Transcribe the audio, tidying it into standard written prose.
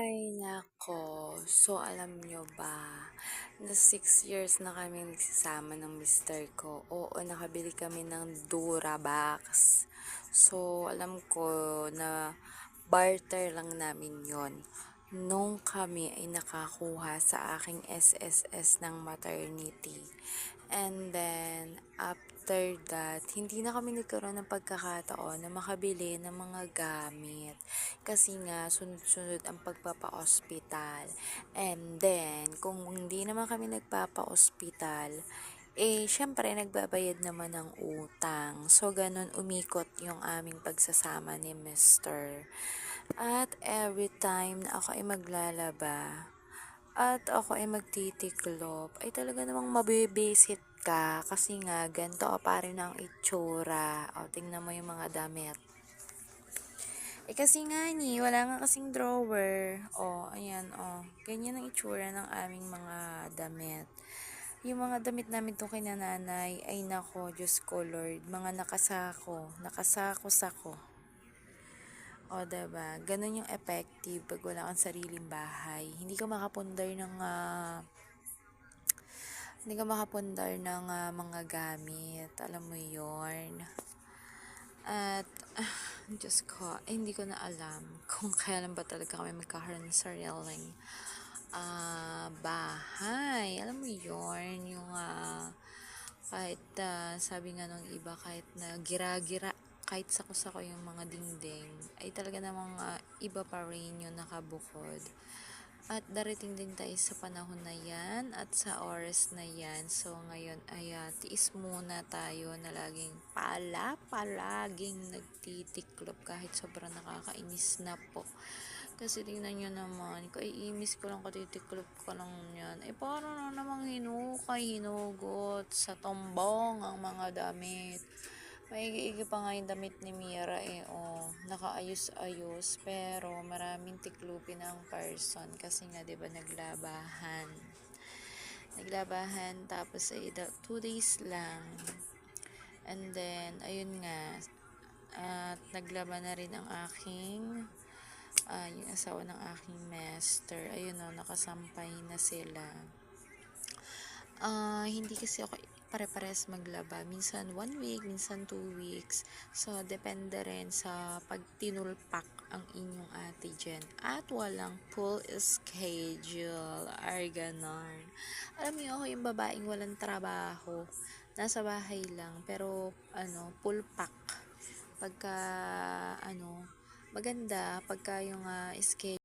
Ay nako, so alam nyo ba, na 6 years na kami nagsasama ng mister ko. Oo, nakabili kami ng Durabox. So alam ko na barter lang namin yon nung kami ay nakakuha sa aking SSS ng maternity. And then, after that, hindi na kami nagkaroon ng pagkakataon na makabili ng mga gamit. Kasi nga, sunod-sunod ang pagpapa-ospital. And then, kung hindi naman kami nagpapa-ospital, syempre, nagbabayad naman ng utang. So, ganun umikot yung aming pagsasama ni Mister. At every time na ako ay maglalaba, at ako ay magtitiklop, ay talaga namang mabibisit ka kasi nga ganito o pare na ang itsura. O, tingnan mo yung mga damit. Kasi nga ni, wala nga kasing drawer. O, ayan, o. Ganyan ang itsura ng aming mga damit. Yung mga damit namin to kay nanay, ay nako, Diyos ko Lord, mga nakasako-sako. O, diba? Ganun yung effective pag wala kang sariling bahay. Hindi ka makapundar ng mga gamit. Alam mo yon. At, Diyos ko, hindi ko na alam kung kailan ba talaga kami magkakaroon ng sariling bahay. Alam mo yon, yung kahit sabi nga nung iba, kahit na gira-gira, kahit sako-sako yung mga dingding, ay talaga namang iba pa rin yung nakabukod. At darating din tayo sa panahon na yan at sa oras na yan. So ngayon ay tiis muna tayo na laging palaging nagtitiklop kahit sobrang nakakainis na po. Kasi tingnan nyo naman, kaiimis ko lang katitiklop ko lang yan. Parang na namang hinugot sa tombong ang mga damit. Maigi-igi pa nga yung damit ni Mira nakaayos-ayos, pero maraming tiklupin ang person kasi nga 'di ba naglabahan tapos ay 2 days lang, and then ayun nga, at naglaban na rin ang aking yung asawa ng aking master. Ayun nakasampay na sila. Hindi kasi ako pare-pares maglaba. Minsan 1 week, minsan 2 weeks. So, depende rin sa pagtinulpak ang inyong ate dyan. At walang full schedule. Ganon. Alam mo ako yung babaeng walang trabaho. Nasa bahay lang. Pero, full pack. Pagka, maganda. Pagka yung schedule